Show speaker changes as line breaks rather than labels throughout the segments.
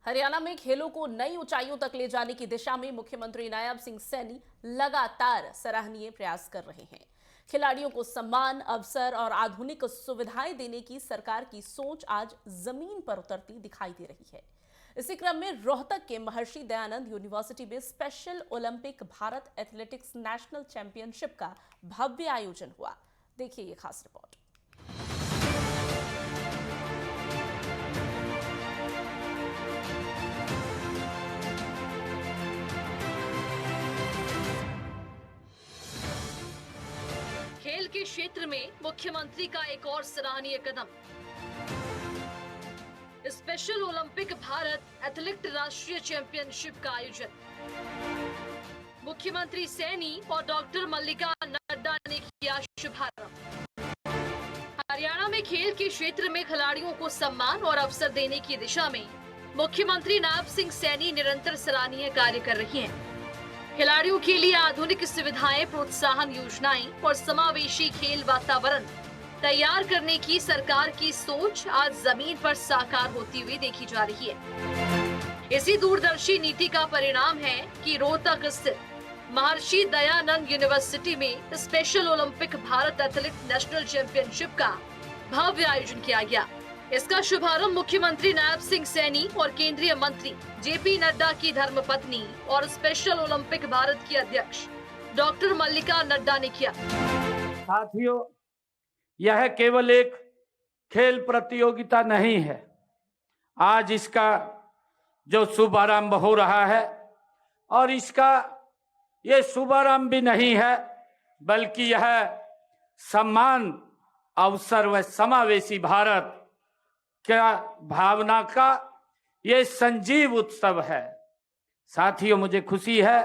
हरियाणा में खेलों को नई ऊंचाइयों तक ले जाने की दिशा में मुख्यमंत्री नायब सिंह सैनी लगातार सराहनीय प्रयास कर रहे हैं। खिलाड़ियों को सम्मान, अवसर और आधुनिक सुविधाएं देने की सरकार की सोच आज जमीन पर उतरती दिखाई दे रही है। इसी क्रम में रोहतक के महर्षि दयानंद यूनिवर्सिटी में special Olympic Bharat athletics national championship का भव्य आयोजन हुआ। देखिए ये खास रिपोर्ट।
खेल के क्षेत्र में मुख्यमंत्री का एक और सराहनीय कदम। स्पेशल ओलंपिक भारत एथलेटिक्स राष्ट्रीय चैंपियनशिप का आयोजन। मुख्यमंत्री सैनी और डॉक्टर मल्लिका नड्डा ने किया शुभारंभ। हरियाणा में खेल के क्षेत्र में खिलाड़ियों को सम्मान और अवसर देने की दिशा में मुख्यमंत्री नायब सिंह सैनी निरंतर सराहनीय कार्य कर रही हैं। खिलाड़ियों के लिए आधुनिक सुविधाएं, प्रोत्साहन योजनाएं और समावेशी खेल वातावरण तैयार करने की सरकार की सोच आज जमीन पर साकार होती हुई देखी जा रही है। इसी दूरदर्शी नीति का परिणाम है कि रोहतक स्थित महर्षि दयानंद यूनिवर्सिटी में special Olympic Bharat athletics national championship का भव्य आयोजन किया गया। इसका शुभारंभ मुख्यमंत्री नायब सिंह सैनी और केंद्रीय मंत्री जेपी नड्डा की धर्मपत्नी और स्पेशल ओलंपिक भारत की अध्यक्ष डॉक्टर मल्लिका नड्डा ने किया।
साथियों, यह केवल एक खेल प्रतियोगिता नहीं है। आज इसका जो शुभारंभ हो रहा है और इसका ये शुभारंभ भी नहीं है, बल्कि यह सम्मान, अवसर व समावेशी भारत क्या भावना का ये संजीव उत्सव है। साथियों, मुझे खुशी है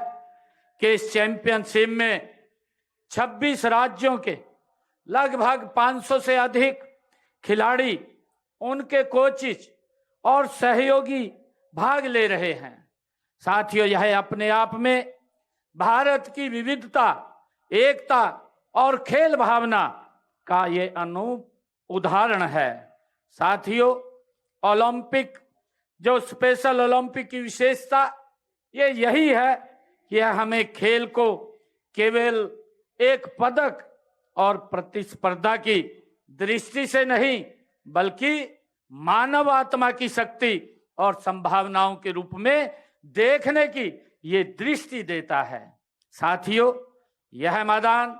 कि इस चैंपियनशिप में 26 राज्यों के लगभग 500 से अधिक खिलाड़ी, उनके कोचेज और सहयोगी भाग ले रहे हैं। साथियों, यह अपने आप में भारत की विविधता, एकता और खेल भावना का ये अनूप उदाहरण है। साथियों, ओलंपिक जो स्पेशल ओलंपिक की विशेषता ये यही है कि यह हमें खेल को केवल एक पदक और प्रतिस्पर्धा की दृष्टि से नहीं, बल्कि मानव आत्मा की शक्ति और संभावनाओं के रूप में देखने की ये दृष्टि देता है। साथियों, यह मैदान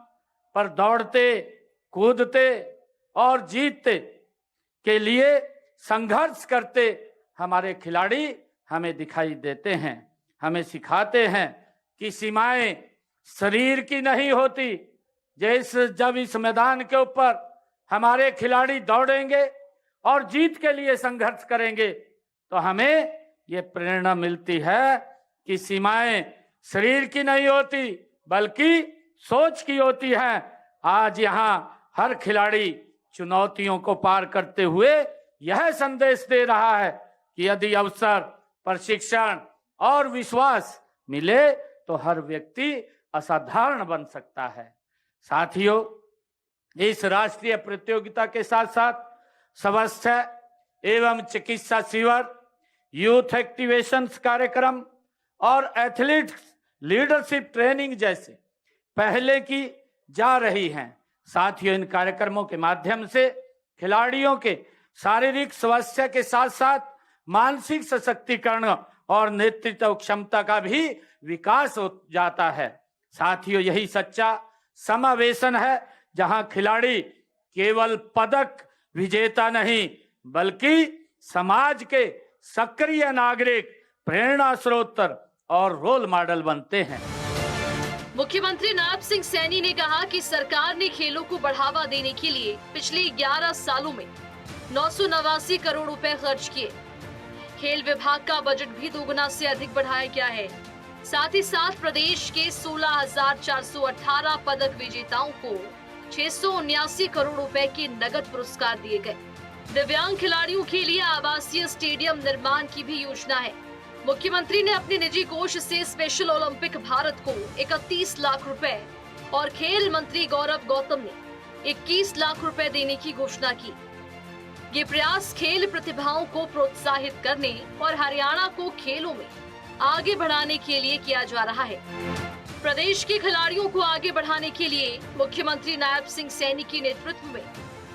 पर दौड़ते, कूदते और जीतते के लिए संघर्ष करते हमारे खिलाड़ी हमें दिखाई देते हैं, हमें सिखाते हैं कि सीमाएं शरीर की नहीं होती। जब इस मैदान के ऊपर हमारे खिलाड़ी दौड़ेंगे और जीत के लिए संघर्ष करेंगे तो हमें ये प्रेरणा मिलती है कि सीमाएं शरीर की नहीं होती, बल्कि सोच की होती है। आज यहाँ हर खिलाड़ी चुनौतियों को पार करते हुए यह संदेश दे रहा है कि यदि अवसर, प्रशिक्षण और विश्वास मिले तो हर व्यक्ति असाधारण बन सकता है। साथियों, इस राष्ट्रीय प्रतियोगिता के साथ साथ स्वास्थ्य एवं चिकित्सा शिविर, यूथ एक्टिवेशन कार्यक्रम और एथलीट्स लीडरशिप ट्रेनिंग जैसे पहले की जा रही हैं। साथियों, इन कार्यक्रमों के माध्यम से खिलाड़ियों के शारीरिक स्वास्थ्य के साथ साथ मानसिक सशक्तिकरण और नेतृत्व क्षमता का भी विकास हो जाता है। साथियों, यही सच्चा समावेशन है जहां खिलाड़ी केवल पदक विजेता नहीं, बल्कि समाज के सक्रिय नागरिक, प्रेरणा स्रोत और रोल मॉडल बनते हैं।
मुख्यमंत्री नायब सिंह सैनी ने कहा कि सरकार ने खेलों को बढ़ावा देने के लिए पिछले 11 सालों में 989 करोड़ रुपए खर्च किए। खेल विभाग का बजट भी दोगुना से अधिक बढ़ाया गया है। साथ ही साथ प्रदेश के 16,418 पदक विजेताओं को 679 करोड़ रुपए के नगद पुरस्कार दिए गए। दिव्यांग खिलाड़ियों के लिए आवासीय स्टेडियम निर्माण की भी योजना है। मुख्यमंत्री ने अपने निजी कोष से स्पेशल ओलंपिक भारत को 31 लाख रुपए और खेल मंत्री गौरव गौतम ने 21 लाख रुपए देने की घोषणा की। ये प्रयास खेल प्रतिभाओं को प्रोत्साहित करने और हरियाणा को खेलों में आगे बढ़ाने के लिए किया जा रहा है। प्रदेश के खिलाड़ियों को आगे बढ़ाने के लिए मुख्यमंत्री नायब सिंह सैनी के नेतृत्व में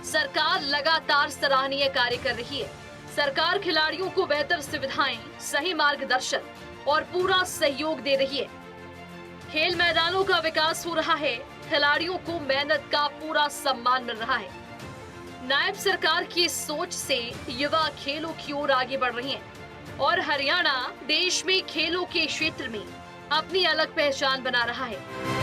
सरकार लगातार सराहनीय कार्य कर रही है। सरकार खिलाड़ियों को बेहतर सुविधाएं, सही मार्गदर्शन और पूरा सहयोग दे रही है। खेल मैदानों का विकास हो रहा है, खिलाड़ियों को मेहनत का पूरा सम्मान मिल रहा है। नायब सरकार की इस सोच से युवा खेलों की ओर आगे बढ़ रही हैं और हरियाणा देश में खेलों के क्षेत्र में अपनी अलग पहचान बना रहा है।